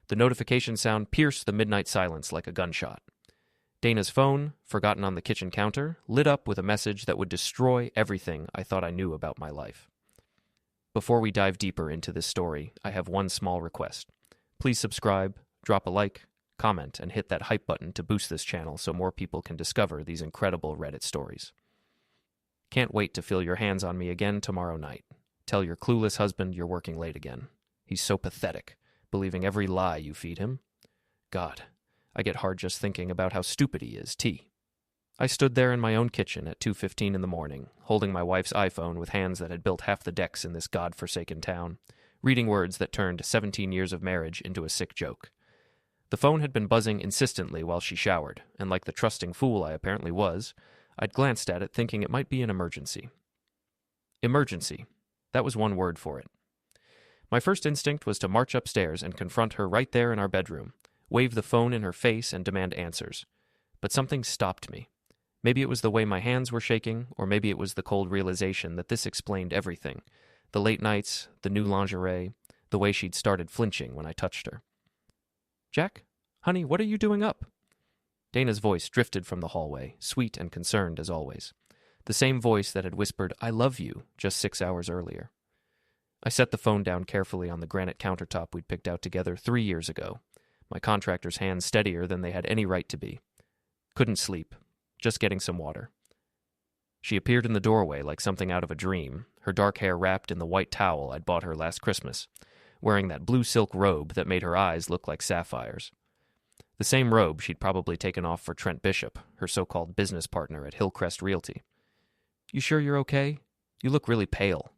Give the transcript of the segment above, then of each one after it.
The notification sound pierced the midnight silence like a gunshot. Dana's phone, forgotten on the kitchen counter, lit up with a message that would destroy everything I thought I knew about my life. Before we dive deeper into this story, I have one small request. Please subscribe, drop a like, comment, and hit that hype button to boost this channel so more people can discover these incredible Reddit stories. Can't wait to feel your hands on me again tomorrow night. Tell your clueless husband you're working late again. He's so pathetic, believing every lie you feed him. God, I get hard just thinking about how stupid he is, T. I stood there in my own kitchen at 2:15 in the morning, holding my wife's iPhone with hands that had built half the decks in this god-forsaken town, reading words that turned 17 years of marriage into a sick joke. The phone had been buzzing insistently while she showered, and like the trusting fool I apparently was, I'd glanced at it thinking it might be an emergency. Emergency. That was one word for it. My first instinct was to march upstairs and confront her right there in our bedroom, wave the phone in her face and demand answers. But something stopped me. Maybe it was the way my hands were shaking, or maybe it was the cold realization that this explained everything. The late nights, the new lingerie, the way she'd started flinching when I touched her. "Jack? Honey, what are you doing up?" Dana's voice drifted from the hallway, sweet and concerned as always. The same voice that had whispered, "I love you," just 6 hours earlier. I set the phone down carefully on the granite countertop we'd picked out together 3 years ago, my contractor's hands steadier than they had any right to be. Couldn't sleep, just getting some water. She appeared in the doorway like something out of a dream, her dark hair wrapped in the white towel I'd bought her last Christmas, wearing that blue silk robe that made her eyes look like sapphires. The same robe she'd probably taken off for Trent Bishop, her so-called business partner at Hillcrest Realty. "You sure you're okay? You look really pale."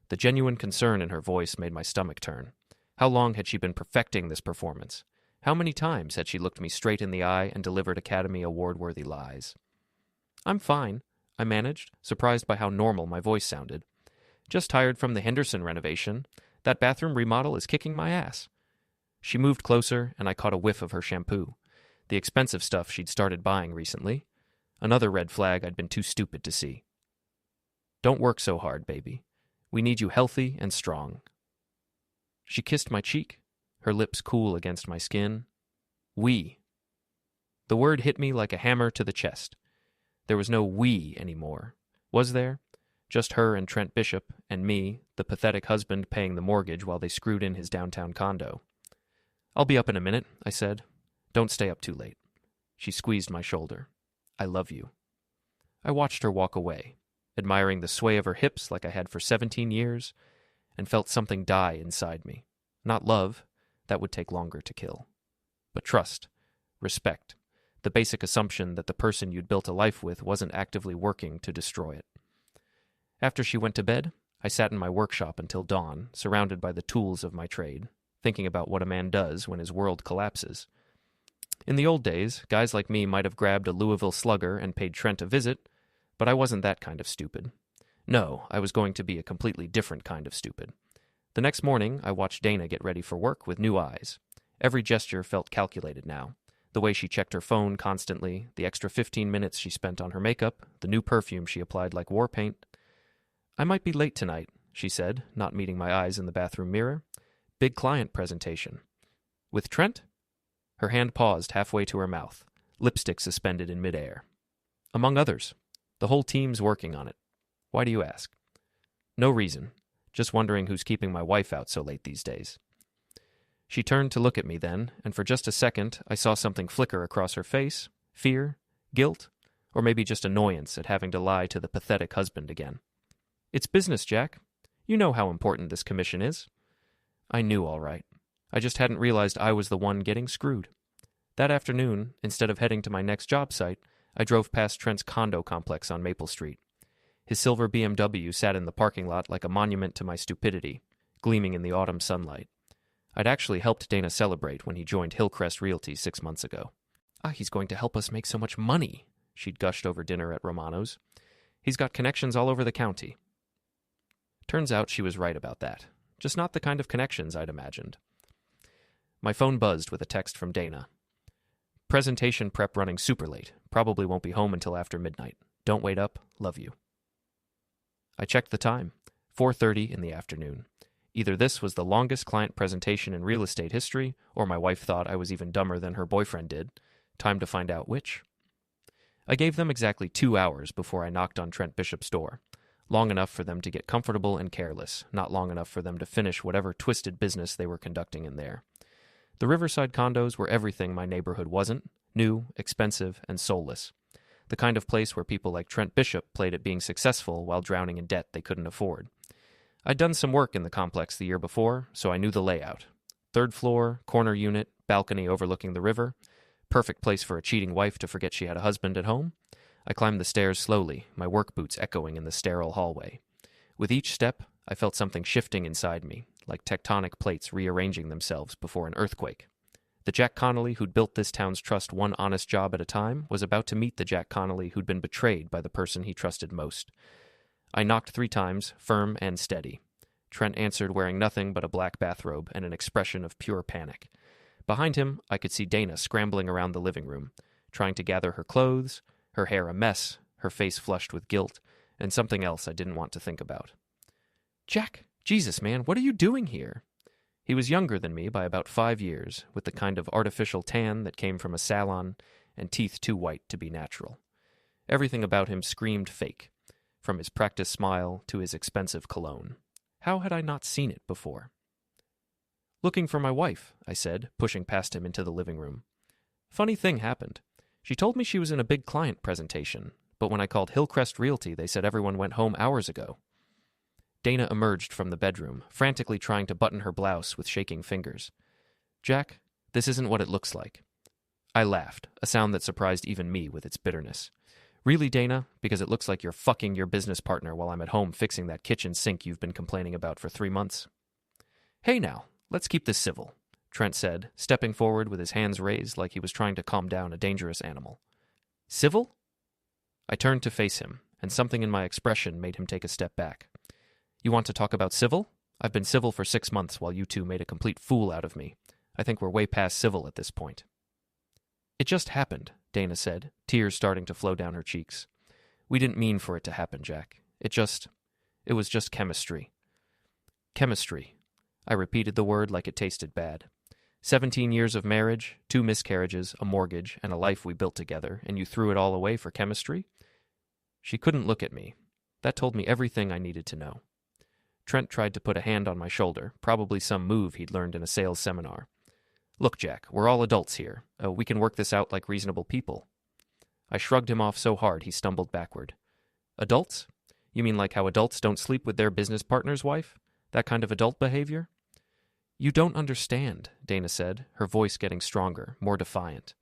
The genuine concern in her voice made my stomach turn. How long had she been perfecting this performance? How many times had she looked me straight in the eye and delivered Academy Award-worthy lies? "I'm fine," I managed, surprised by how normal my voice sounded. "Just tired from the Henderson renovation. That bathroom remodel is kicking my ass." She moved closer, and I caught a whiff of her shampoo, the expensive stuff she'd started buying recently. Another red flag I'd been too stupid to see. "Don't work so hard, baby. We need you healthy and strong." She kissed my cheek, her lips cool against my skin. "We." The word hit me like a hammer to the chest. There was no "we" anymore. Was there? Just her and Trent Bishop, and me, the pathetic husband paying the mortgage while they screwed in his downtown condo. "I'll be up in a minute," I said. "Don't stay up too late." She squeezed my shoulder. "I love you." I watched her walk away, admiring the sway of her hips like I had for 17 years, and felt something die inside me. Not love, that would take longer to kill. But trust, respect, the basic assumption that the person you'd built a life with wasn't actively working to destroy it. After she went to bed, I sat in my workshop until dawn, surrounded by the tools of my trade, thinking about what a man does when his world collapses. In the old days, guys like me might have grabbed a Louisville Slugger and paid Trent a visit, but I wasn't that kind of stupid. No, I was going to be a completely different kind of stupid. The next morning, I watched Dana get ready for work with new eyes. Every gesture felt calculated now. The way she checked her phone constantly, the extra 15 minutes she spent on her makeup, the new perfume she applied like war paint. "I might be late tonight," she said, not meeting my eyes in the bathroom mirror. "Big client presentation." "With Trent?" Her hand paused halfway to her mouth, lipstick suspended in midair. "Among others. The whole team's working on it." "Why do you ask?" "No reason. Just wondering who's keeping my wife out so late these days." She turned to look at me then, and for just a second I saw something flicker across her face. Fear? Guilt? Or maybe just annoyance at having to lie to the pathetic husband again. "It's business, Jack. You know how important this commission is." I knew all right. I just hadn't realized I was the one getting screwed. That afternoon, instead of heading to my next job site, I drove past Trent's condo complex on Maple Street. His silver BMW sat in the parking lot like a monument to my stupidity, gleaming in the autumn sunlight. I'd actually helped Dana celebrate when he joined Hillcrest Realty 6 months ago. He's going to help us make so much money," she'd gushed over dinner at Romano's. "He's got connections all over the county." Turns out she was right about that. Just not the kind of connections I'd imagined. My phone buzzed with a text from Dana. "Presentation prep running super late. Probably won't be home until after midnight. Don't wait up. Love you." I checked the time. 4:30 in the afternoon. Either this was the longest client presentation in real estate history, or my wife thought I was even dumber than her boyfriend did. Time to find out which. I gave them exactly 2 hours before I knocked on Trent Bishop's door. Long enough for them to get comfortable and careless, not long enough for them to finish whatever twisted business they were conducting in there. The Riverside condos were everything my neighborhood wasn't: new, expensive, and soulless. The kind of place where people like Trent Bishop played at being successful while drowning in debt they couldn't afford. I'd done some work in the complex the year before, so I knew the layout. 3rd floor, corner unit, balcony overlooking the river. Perfect place for a cheating wife to forget she had a husband at home. I climbed the stairs slowly, my work boots echoing in the sterile hallway. With each step, I felt something shifting inside me, like tectonic plates rearranging themselves before an earthquake. The Jack Connolly who'd built this town's trust one honest job at a time was about to meet the Jack Connolly who'd been betrayed by the person he trusted most. I knocked 3 times, firm and steady. Trent answered wearing nothing but a black bathrobe and an expression of pure panic. Behind him, I could see Dana scrambling around the living room, trying to gather her clothes, her hair a mess, her face flushed with guilt, and something else I didn't want to think about. "Jack, Jesus, man, what are you doing here?" He was younger than me by about 5 years, with the kind of artificial tan that came from a salon and teeth too white to be natural. Everything about him screamed fake, from his practiced smile to his expensive cologne. How had I not seen it before? "Looking for my wife," I said, pushing past him into the living room. Funny thing happened. She told me she was in a big client presentation, but when I called Hillcrest Realty, they said everyone went home hours ago. Dana emerged from the bedroom, frantically trying to button her blouse with shaking fingers. "Jack, this isn't what it looks like." I laughed, a sound that surprised even me with its bitterness. "Really, Dana? Because it looks like you're fucking your business partner while I'm at home fixing that kitchen sink you've been complaining about for 3 months. "Hey now, let's keep this civil," Trent said, stepping forward with his hands raised like he was trying to calm down a dangerous animal. "Civil?" I turned to face him, and something in my expression made him take a step back. "You want to talk about civil? I've been civil for 6 months while you two made a complete fool out of me. I think we're way past civil at this point." "It just happened," Dana said, tears starting to flow down her cheeks. "We didn't mean for it to happen, Jack. It was just chemistry." "Chemistry." I repeated the word like it tasted bad. 17 years of marriage, 2 miscarriages, a mortgage, and a life we built together, and you threw it all away for chemistry? She couldn't look at me. That told me everything I needed to know. Trent tried to put a hand on my shoulder, probably some move he'd learned in a sales seminar. "Look, Jack, we're all adults here. We can work this out like reasonable people." I shrugged him off so hard he stumbled backward. "Adults? You mean like how adults don't sleep with their business partner's wife? That kind of adult behavior?" "You don't understand," Dana said, her voice getting stronger, more defiant.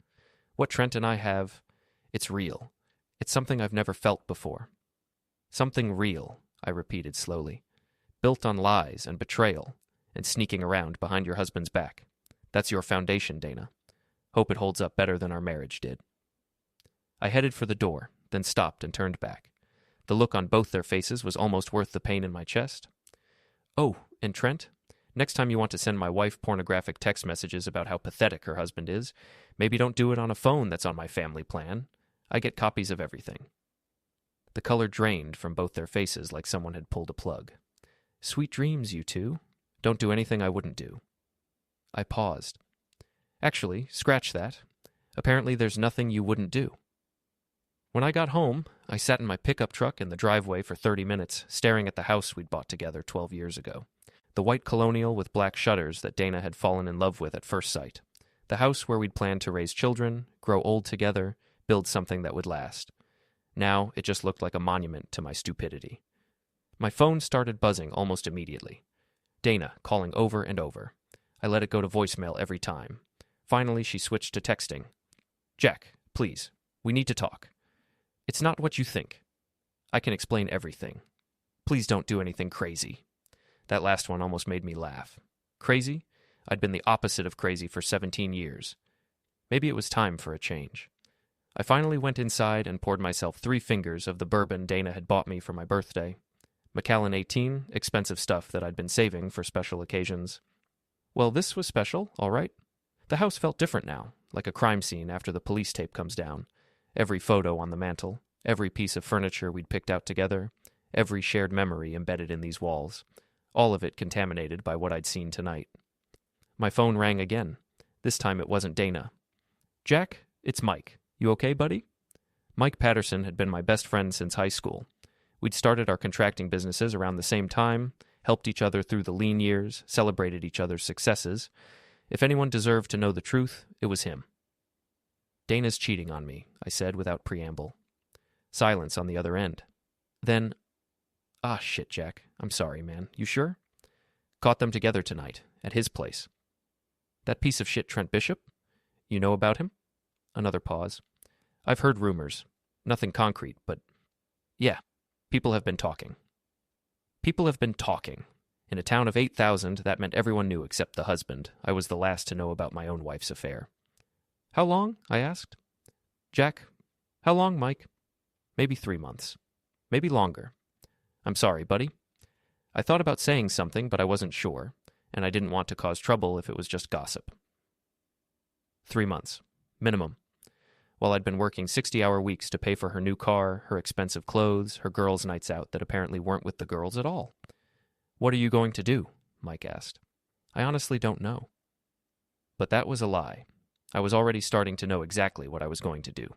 "What Trent and I have, it's real. It's something I've never felt before." "Something real," I repeated slowly. "Built on lies and betrayal and sneaking around behind your husband's back. That's your foundation, Dana. Hope it holds up better than our marriage did." I headed for the door, then stopped and turned back. The look on both their faces was almost worth the pain in my chest. "Oh, and Trent? Next time you want to send my wife pornographic text messages about how pathetic her husband is, maybe don't do it on a phone that's on my family plan. I get copies of everything." The color drained from both their faces like someone had pulled a plug. "Sweet dreams, you two. Don't do anything I wouldn't do." I paused. "Actually, scratch that. Apparently there's nothing you wouldn't do." When I got home, I sat in my pickup truck in the driveway for 30 minutes, staring at the house we'd bought together 12 years ago. The white colonial with black shutters that Dana had fallen in love with at first sight. The house where we'd planned to raise children, grow old together, build something that would last. Now it just looked like a monument to my stupidity. My phone started buzzing almost immediately. Dana calling over and over. I let it go to voicemail every time. Finally, she switched to texting. "Jack, please, we need to talk. It's not what you think. I can explain everything. Please don't do anything crazy." That last one almost made me laugh. Crazy? I'd been the opposite of crazy for 17 years. Maybe it was time for a change. I finally went inside and poured myself 3 fingers of the bourbon Dana had bought me for my birthday. Macallan 18, expensive stuff that I'd been saving for special occasions. Well, this was special, all right. The house felt different now, like a crime scene after the police tape comes down. Every photo on the mantel, every piece of furniture we'd picked out together, every shared memory embedded in these walls. all of it contaminated by what I'd seen tonight. My phone rang again. This time it wasn't Dana. "Jack, it's Mike. You okay, buddy?" Mike Patterson had been my best friend since high school. We'd started our contracting businesses around the same time, helped each other through the lean years, celebrated each other's successes. If anyone deserved to know the truth, it was him. "Dana's cheating on me," I said without preamble. Silence on the other end. Then, shit, Jack. I'm sorry, man. You sure?" "Caught them together tonight, at his place." "That piece of shit Trent Bishop? You know about him?" Another pause. "I've heard rumors. Nothing concrete, but yeah, people have been talking." People have been talking. In a town of 8,000, that meant everyone knew except the husband. I was the last to know about my own wife's affair. "How long?" I asked. "Jack, how long, Mike?" "Maybe 3 months. Maybe longer." "I'm sorry, buddy." I thought about saying something, but I wasn't sure, and I didn't want to cause trouble if it was just gossip. 3 months. Minimum. While I'd been working 60-hour weeks to pay for her new car, her expensive clothes, her girls' nights out that apparently weren't with the girls at all. "What are you going to do?" Mike asked. "I honestly don't know." But that was a lie. I was already starting to know exactly what I was going to do.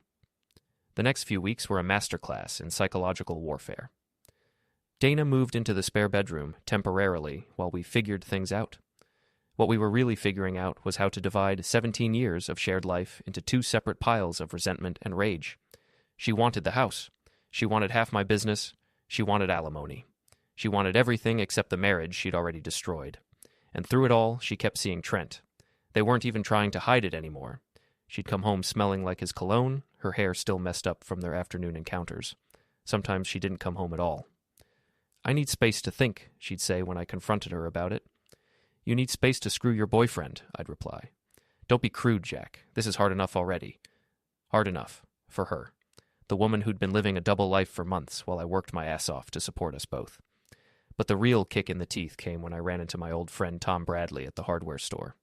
The next few weeks were a masterclass in psychological warfare. Dana moved into the spare bedroom temporarily while we figured things out. What we were really figuring out was how to divide 17 years of shared life into 2 separate piles of resentment and rage. She wanted the house. She wanted half my business. She wanted alimony. She wanted everything except the marriage she'd already destroyed. And through it all, she kept seeing Trent. They weren't even trying to hide it anymore. She'd come home smelling like his cologne, her hair still messed up from their afternoon encounters. Sometimes she didn't come home at all. "I need space to think," she'd say when I confronted her about it. "You need space to screw your boyfriend," I'd reply. "Don't be crude, Jack. This is hard enough already." Hard enough. For her. The woman who'd been living a double life for months while I worked my ass off to support us both. But the real kick in the teeth came when I ran into my old friend Tom Bradley at the hardware store.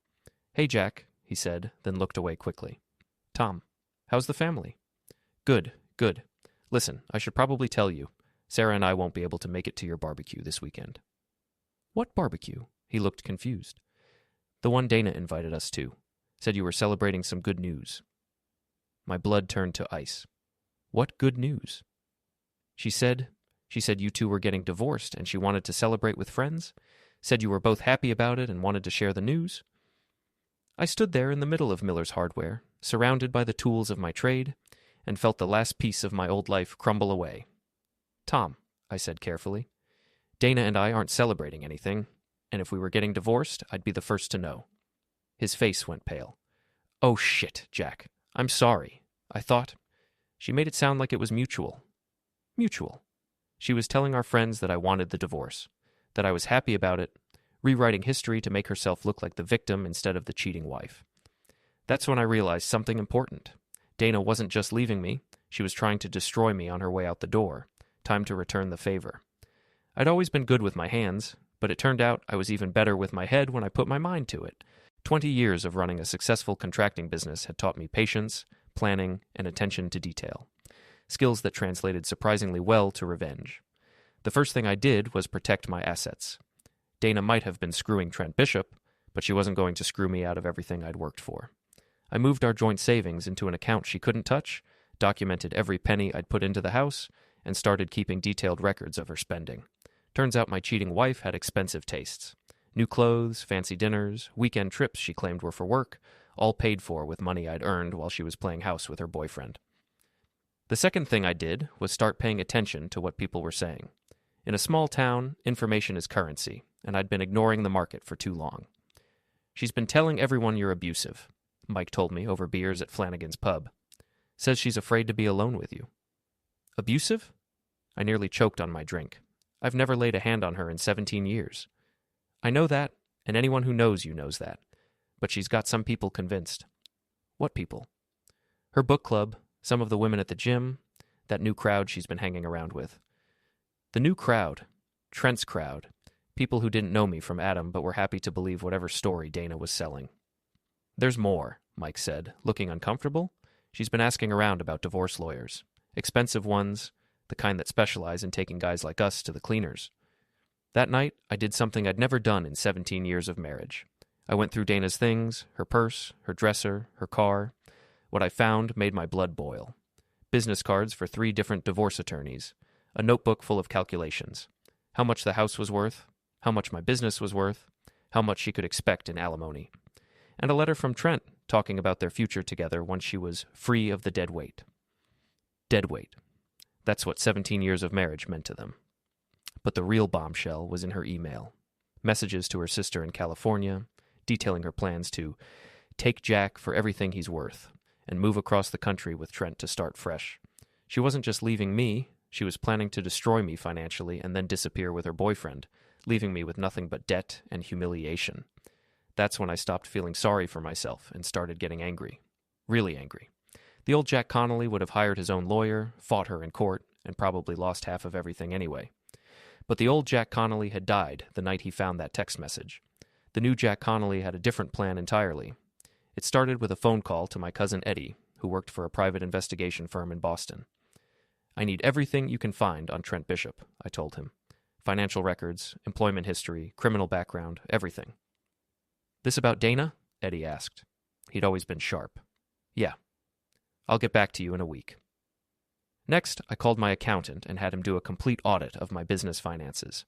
"Hey, Jack," he said, then looked away quickly. "Tom, how's the family?" Good. Listen, I should probably tell you. Sarah and I won't be able to make it to your barbecue this weekend." "What barbecue?" He looked confused. "The one Dana invited us to. Said you were celebrating some good news." My blood turned to ice. "What good news?" She said you two were getting divorced and she wanted to celebrate with friends. Said you were both happy about it and wanted to share the news. I stood there in the middle of Miller's Hardware, surrounded by the tools of my trade, and felt the last piece of my old life crumble away. "Tom," I said carefully, "Dana and I aren't celebrating anything, and if we were getting divorced, I'd be the first to know." His face went pale. "Oh shit, Jack. I'm sorry. I thought..." She made it sound like it was mutual. Mutual. She was telling our friends that I wanted the divorce, that I was happy about it, rewriting history to make herself look like the victim instead of the cheating wife. That's when I realized something important. Dana wasn't just leaving me, she was trying to destroy me on her way out the door. Time to return the favor. I'd always been good with my hands, but it turned out I was even better with my head when I put my mind to it. 20 years of running a successful contracting business had taught me patience, planning, and attention to detail. Skills that translated surprisingly well to revenge. The first thing I did was protect my assets. Dana might have been screwing Trent Bishop, but she wasn't going to screw me out of everything I'd worked for. I moved our joint savings into an account she couldn't touch, documented every penny I'd put into the house, and started keeping detailed records of her spending. Turns out my cheating wife had expensive tastes. New clothes, fancy dinners, weekend trips she claimed were for work, all paid for with money I'd earned while she was playing house with her boyfriend. The second thing I did was start paying attention to what people were saying. In a small town, information is currency, and I'd been ignoring the market for too long. "She's been telling everyone you're abusive," Mike told me over beers at Flanagan's pub. "Says she's afraid to be alone with you." "Abusive?" I nearly choked on my drink. I've never laid a hand on her in 17 years. "I know that, and anyone who knows you knows that. But she's got some people convinced." "What people?" "Her book club, some of the women at the gym, that new crowd she's been hanging around with." The new crowd. Trent's crowd. People who didn't know me from Adam but were happy to believe whatever story Dana was selling. "There's more," Mike said, looking uncomfortable. "She's been asking around about divorce lawyers. Expensive ones, the kind that specialize in taking guys like us to the cleaners." That night, I did something I'd never done in 17 years of marriage. I went through Dana's things, her purse, her dresser, her car. What I found made my blood boil. Business cards for 3 different divorce attorneys, a notebook full of calculations. How much the house was worth, how much my business was worth, how much she could expect in alimony. And a letter from Trent talking about their future together once she was free of the dead weight. Dead weight. That's what 17 years of marriage meant to them. But the real bombshell was in her email. Messages to her sister in California, detailing her plans to take Jack for everything he's worth and move across the country with Trent to start fresh. She wasn't just leaving me, she was planning to destroy me financially and then disappear with her boyfriend, leaving me with nothing but debt and humiliation. That's when I stopped feeling sorry for myself and started getting angry. Really angry. The old Jack Connolly would have hired his own lawyer, fought her in court, and probably lost half of everything anyway. But the old Jack Connolly had died the night he found that text message. The new Jack Connolly had a different plan entirely. It started with a phone call to my cousin Eddie, who worked for a private investigation firm in Boston. "I need everything you can find on Trent Bishop," I told him. "Financial records, employment history, criminal background, everything." "This about Dana?" Eddie asked. He'd always been sharp. "Yeah. I'll get back to you in a week." Next, I called my accountant and had him do a complete audit of my business finances.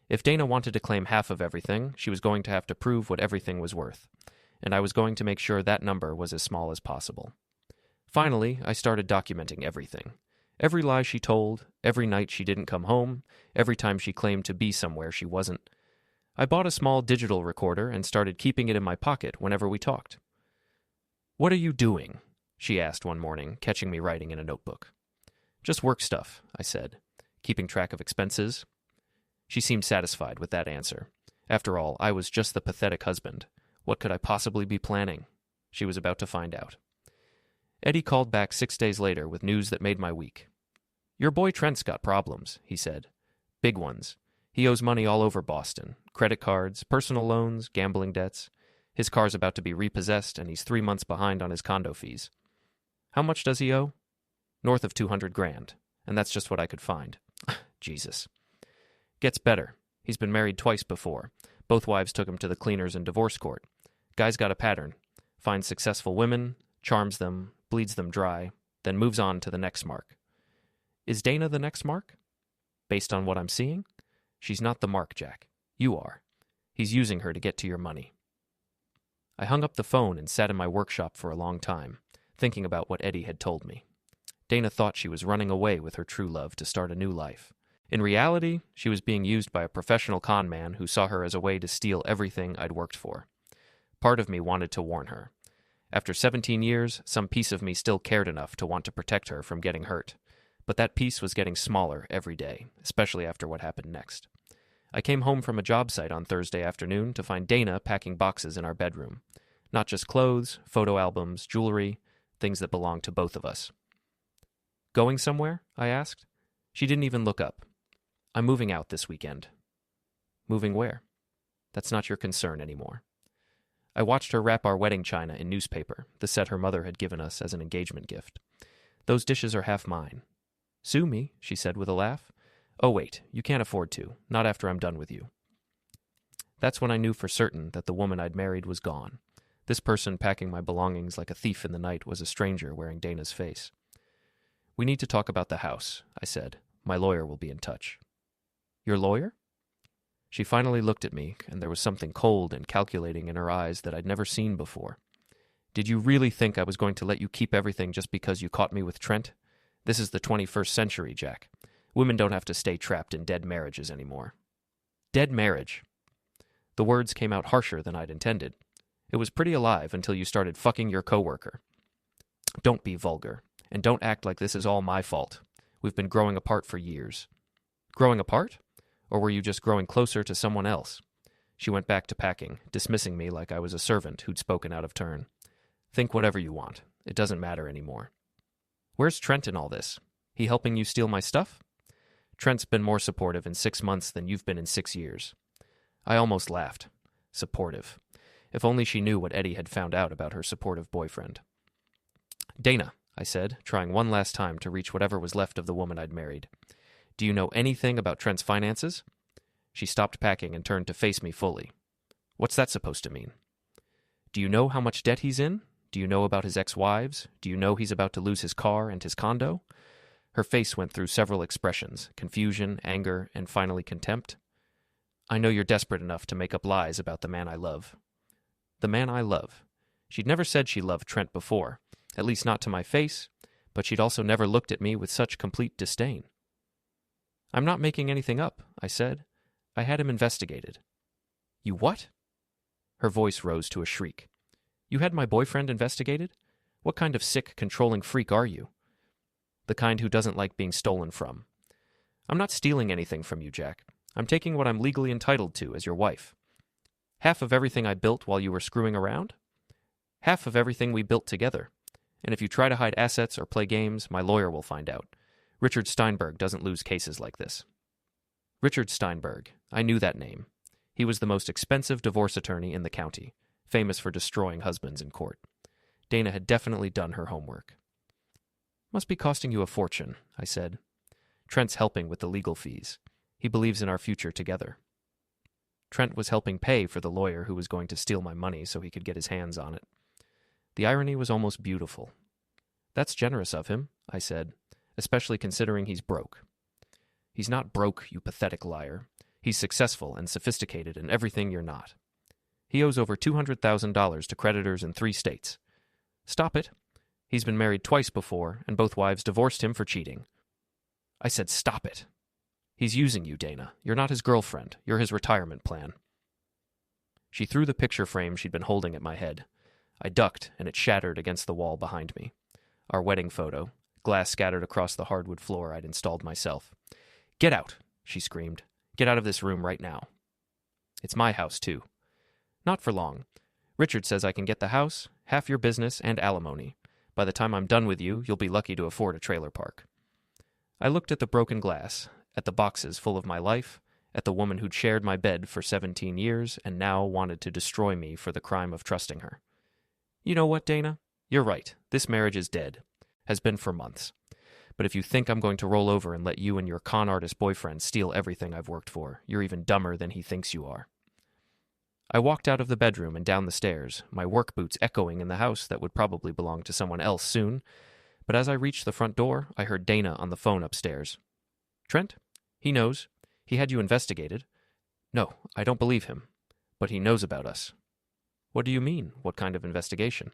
If Dana wanted to claim half of everything, she was going to have to prove what everything was worth, and I was going to make sure that number was as small as possible. Finally, I started documenting everything. Every lie she told, every night she didn't come home, every time she claimed to be somewhere she wasn't. I bought a small digital recorder and started keeping it in my pocket whenever we talked. "What are you doing?" she asked one morning, catching me writing in a notebook. "Just work stuff," I said, "keeping track of expenses." She seemed satisfied with that answer. After all, I was just the pathetic husband. What could I possibly be planning? She was about to find out. Eddie called back 6 days later with news that made my week. "Your boy Trent's got problems," he said. "Big ones. He owes money all over Boston. Credit cards, personal loans, gambling debts. His car's about to be repossessed, and he's 3 months behind on his condo fees." "How much does he owe?" "North of $200,000, and that's just what I could find." Jesus. "Gets better. He's been married twice before. Both wives took him to the cleaners in divorce court. Guy's got a pattern. Finds successful women, charms them, bleeds them dry, then moves on to the next mark." "Is Dana the next mark?" "Based on what I'm seeing? She's not the mark, Jack. You are. He's using her to get to your money." I hung up the phone and sat in my workshop for a long time, thinking about what Eddie had told me. Dana thought she was running away with her true love to start a new life. In reality, she was being used by a professional con man who saw her as a way to steal everything I'd worked for. Part of me wanted to warn her. After 17 years, some piece of me still cared enough to want to protect her from getting hurt. But that piece was getting smaller every day, especially after what happened next. I came home from a job site on Thursday afternoon to find Dana packing boxes in our bedroom. Not just clothes, photo albums, jewelry, things that belonged to both of us. "Going somewhere?" I asked. She didn't even look up. "I'm moving out this weekend." "Moving where?" "That's not your concern anymore." I watched her wrap our wedding china in newspaper, the set her mother had given us as an engagement gift. "Those dishes are half mine." "Sue me," she said with a laugh. "Oh, wait, you can't afford to, not after I'm done with you." That's when I knew for certain that the woman I'd married was gone. This person packing my belongings like a thief in the night was a stranger wearing Dana's face. "We need to talk about the house," I said. "My lawyer will be in touch." "Your lawyer?" She finally looked at me, and there was something cold and calculating in her eyes that I'd never seen before. "Did you really think I was going to let you keep everything just because you caught me with Trent? This is the 21st century, Jack. Women don't have to stay trapped in dead marriages anymore." "Dead marriage." The words came out harsher than I'd intended. "It was pretty alive until you started fucking your coworker." "Don't be vulgar, and don't act like this is all my fault. We've been growing apart for years." "Growing apart? Or were you just growing closer to someone else?" She went back to packing, dismissing me like I was a servant who'd spoken out of turn. "Think whatever you want. It doesn't matter anymore." "Where's Trent in all this? He helping you steal my stuff?" "Trent's been more supportive in 6 months than you've been in 6 years." I almost laughed. Supportive. If only she knew what Eddie had found out about her supportive boyfriend. "Dana," I said, trying one last time to reach whatever was left of the woman I'd married. "Do you know anything about Trent's finances?" She stopped packing and turned to face me fully. What's that supposed to mean? Do you know how much debt he's in? Do you know about his ex-wives? Do you know he's about to lose his car and his condo? Her face went through several expressions, confusion, anger, and finally contempt. I know you're desperate enough to make up lies about the man I love. The man I love. She'd never said she loved Trent before, at least not to my face, but she'd also never looked at me with such complete disdain. I'm not making anything up, I said. I had him investigated. You what? Her voice rose to a shriek. You had my boyfriend investigated? What kind of sick, controlling freak are you? The kind who doesn't like being stolen from. I'm not stealing anything from you, Jack. I'm taking what I'm legally entitled to as your wife. Half of everything I built while you were screwing around? Half of everything we built together. And if you try to hide assets or play games, my lawyer will find out. Richard Steinberg doesn't lose cases like this. Richard Steinberg. I knew that name. He was the most expensive divorce attorney in the county, famous for destroying husbands in court. Dana had definitely done her homework. Must be costing you a fortune, I said. Trent's helping with the legal fees. He believes in our future together. Trent was helping pay for the lawyer who was going to steal my money so he could get his hands on it. The irony was almost beautiful. That's generous of him, I said, especially considering he's broke. He's not broke, you pathetic liar. He's successful and sophisticated in everything you're not. He owes over $200,000 to creditors in 3 states. Stop it. He's been married twice before, and both wives divorced him for cheating. I said, stop it. He's using you, Dana. You're not his girlfriend. You're his retirement plan. She threw the picture frame she'd been holding at my head. I ducked, and it shattered against the wall behind me. Our wedding photo, glass scattered across the hardwood floor I'd installed myself. Get out, she screamed. Get out of this room right now. It's my house, too. Not for long. Richard says I can get the house, half your business, and alimony. By the time I'm done with you, you'll be lucky to afford a trailer park. I looked at the broken glass, at the boxes full of my life, at the woman who'd shared my bed for 17 years and now wanted to destroy me for the crime of trusting her. You know what, Dana? You're right. This marriage is dead. Has been for months. But if you think I'm going to roll over and let you and your con artist boyfriend steal everything I've worked for, you're even dumber than he thinks you are. I walked out of the bedroom and down the stairs, my work boots echoing in the house that would probably belong to someone else soon. But as I reached the front door, I heard Dana on the phone upstairs. Trent? He knows. He had you investigated. No, I don't believe him. But he knows about us. What do you mean? What kind of investigation?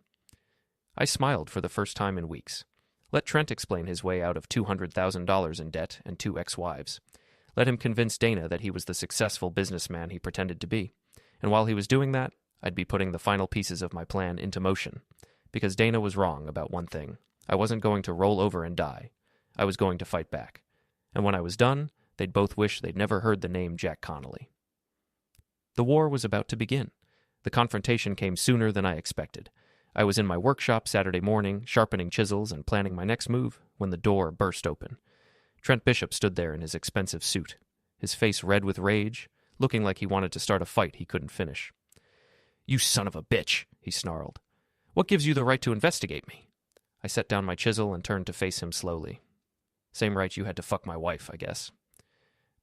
I smiled for the first time in weeks. Let Trent explain his way out of $200,000 in debt and 2 ex-wives. Let him convince Dana that he was the successful businessman he pretended to be. And while he was doing that, I'd be putting the final pieces of my plan into motion. Because Dana was wrong about one thing. I wasn't going to roll over and die. I was going to fight back. And when I was done, they'd both wish they'd never heard the name Jack Connolly. The war was about to begin. The confrontation came sooner than I expected. I was in my workshop Saturday morning, sharpening chisels and planning my next move, when the door burst open. Trent Bishop stood there in his expensive suit, his face red with rage, looking like he wanted to start a fight he couldn't finish. You son of a bitch, he snarled. What gives you the right to investigate me? I set down my chisel and turned to face him slowly. Same right you had to fuck my wife, I guess.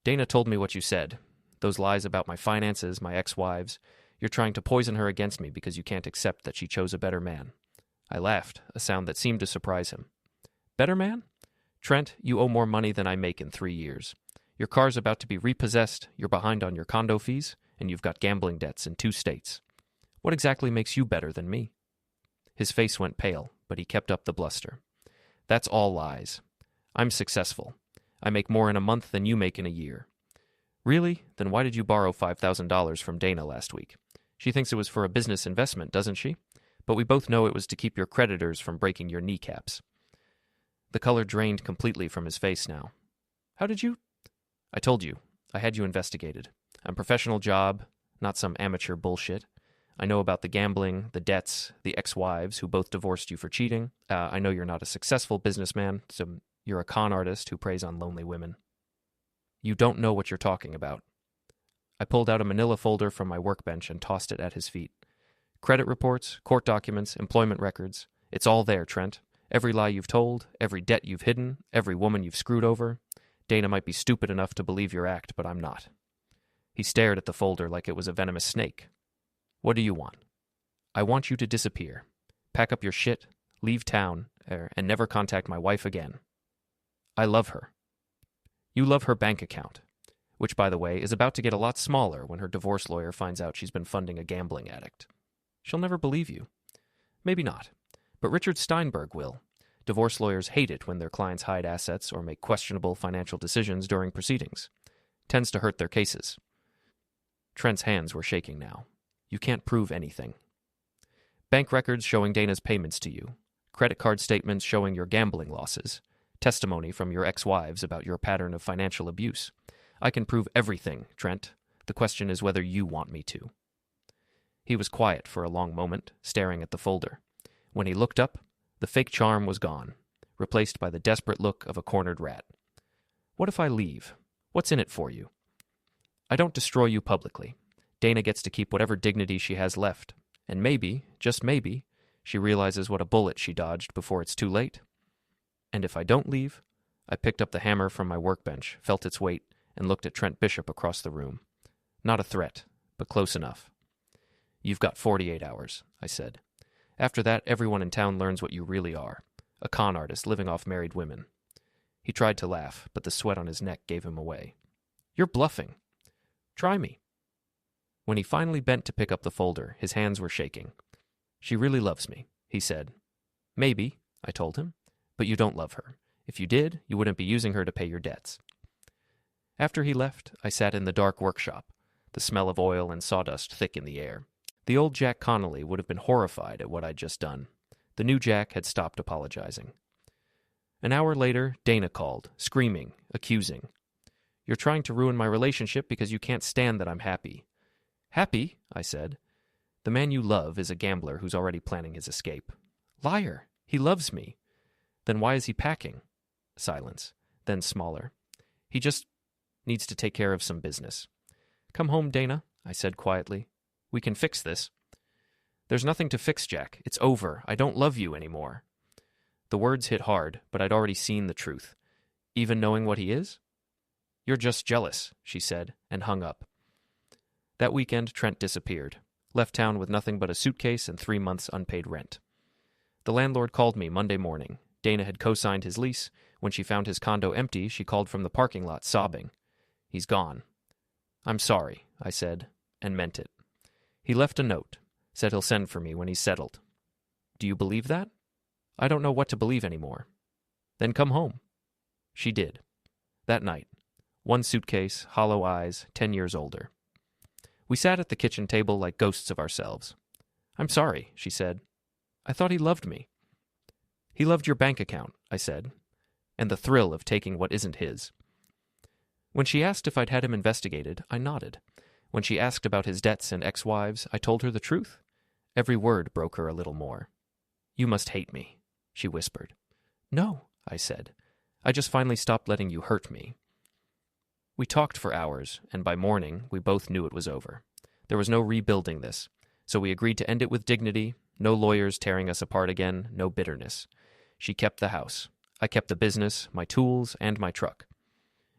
Dana told me what you said. Those lies about my finances, my ex-wives. You're trying to poison her against me because you can't accept that she chose a better man. I laughed, a sound that seemed to surprise him. Better man? Trent, you owe more money than I make in 3 years. Your car's about to be repossessed, you're behind on your condo fees, and you've got gambling debts in 2 states. What exactly makes you better than me? His face went pale, but he kept up the bluster. That's all lies. I'm successful. I make more in a month than you make in a year. Really? Then why did you borrow $5,000 from Dana last week? She thinks it was for a business investment, doesn't she? But we both know it was to keep your creditors from breaking your kneecaps. The color drained completely from his face now. How did you? I told you. I had you investigated. I'm a professional job, not some amateur bullshit. I know about the gambling, the debts, the ex-wives who both divorced you for cheating. I know you're not a successful businessman, so you're a con artist who preys on lonely women. You don't know what you're talking about. I pulled out a manila folder from my workbench and tossed it at his feet. Credit reports, court documents, employment records. It's all there, Trent. Every lie you've told, every debt you've hidden, every woman you've screwed over. Dana might be stupid enough to believe your act, but I'm not. He stared at the folder like it was a venomous snake. "What do you want?" "I want you to disappear. Pack up your shit, leave town, and never contact my wife again." "I love her." "You love her bank account, which, by the way, is about to get a lot smaller when her divorce lawyer finds out she's been funding a gambling addict. She'll never believe you. Maybe not, but Richard Steinberg will. Divorce lawyers hate it when their clients hide assets or make questionable financial decisions during proceedings. Tends to hurt their cases." Trent's hands were shaking now. "You can't prove anything." "Bank records showing Dana's payments to you, credit card statements showing your gambling losses, testimony from your ex-wives about your pattern of financial abuse. I can prove everything, Trent. The question is whether you want me to." He was quiet for a long moment, staring at the folder. When he looked up, the fake charm was gone, replaced by the desperate look of a cornered rat. "What if I leave? What's in it for you?" "I don't destroy you publicly. Dana gets to keep whatever dignity she has left. And maybe, just maybe, she realizes what a bullet she dodged before it's too late. And if I don't leave," I picked up the hammer from my workbench, felt its weight, and looked at Trent Bishop across the room. Not a threat, but close enough. "You've got 48 hours, I said. "After that, everyone in town learns what you really are. A con artist living off married women." He tried to laugh, but the sweat on his neck gave him away. "You're bluffing. Try me." When he finally bent to pick up the folder, his hands were shaking. "She really loves me," he said. "Maybe," I told him, "but you don't love her. If you did, you wouldn't be using her to pay your debts." After he left, I sat in the dark workshop, the smell of oil and sawdust thick in the air. The old Jack Connolly would have been horrified at what I'd just done. The new Jack had stopped apologizing. An hour later, Dana called, screaming, accusing. "You're trying to ruin my relationship because you can't stand that I'm happy." "Happy?" I said. "The man you love is a gambler who's already planning his escape." "Liar! He loves me." "Then why is he packing?" Silence. Then smaller. "He just needs to take care of some business." "Come home, Dana," I said quietly. "We can fix this." "There's nothing to fix, Jack. It's over. I don't love you anymore." The words hit hard, but I'd already seen the truth. "Even knowing what he is?" "You're just jealous," she said, and hung up. That weekend, Trent disappeared. Left town with nothing but a suitcase and 3 months' unpaid rent. The landlord called me Monday morning. Dana had co-signed his lease. When she found his condo empty, she called from the parking lot, sobbing. "He's gone." "I'm sorry," I said, and meant it. He left a note, said he'll send for me when he's settled. "Do you believe that?" "I don't know what to believe anymore." "Then come home." She did. That night. One suitcase, hollow eyes, 10 years older. We sat at the kitchen table like ghosts of ourselves. "I'm sorry," she said. "I thought he loved me." "He loved your bank account," I said, and the thrill of taking what isn't his. When she asked if I'd had him investigated, I nodded. When she asked about his debts and ex-wives, I told her the truth. Every word broke her a little more. "You must hate me," she whispered. "No," I said. "I just finally stopped letting you hurt me." We talked for hours, and by morning, we both knew it was over. There was no rebuilding this, so we agreed to end it with dignity, no lawyers tearing us apart again, no bitterness. She kept the house. I kept the business, my tools, and my truck.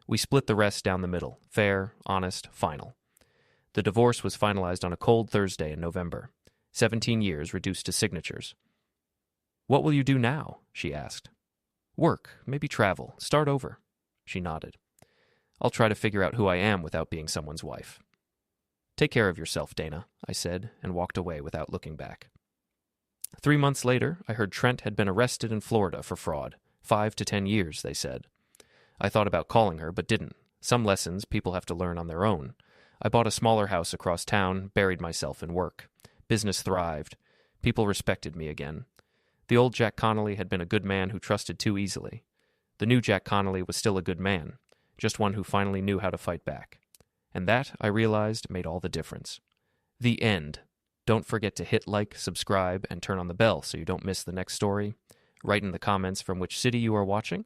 We split the rest down the middle, fair, honest, final. The divorce was finalized on a cold Thursday in November. 17 years reduced to signatures. "What will you do now?" she asked. "Work, maybe travel, start over." She nodded. "I'll try to figure out who I am without being someone's wife." "Take care of yourself, Dana," I said, and walked away without looking back. 3 months later, I heard Trent had been arrested in Florida for fraud. 5 to 10 years, they said. I thought about calling her, but didn't. Some lessons people have to learn on their own. I bought a smaller house across town, buried myself in work. Business thrived. People respected me again. The old Jack Connolly had been a good man who trusted too easily. The new Jack Connolly was still a good man, just one who finally knew how to fight back. And that, I realized, made all the difference. The end. Don't forget to hit like, subscribe, and turn on the bell so you don't miss the next story. Write in the comments from which city you are watching,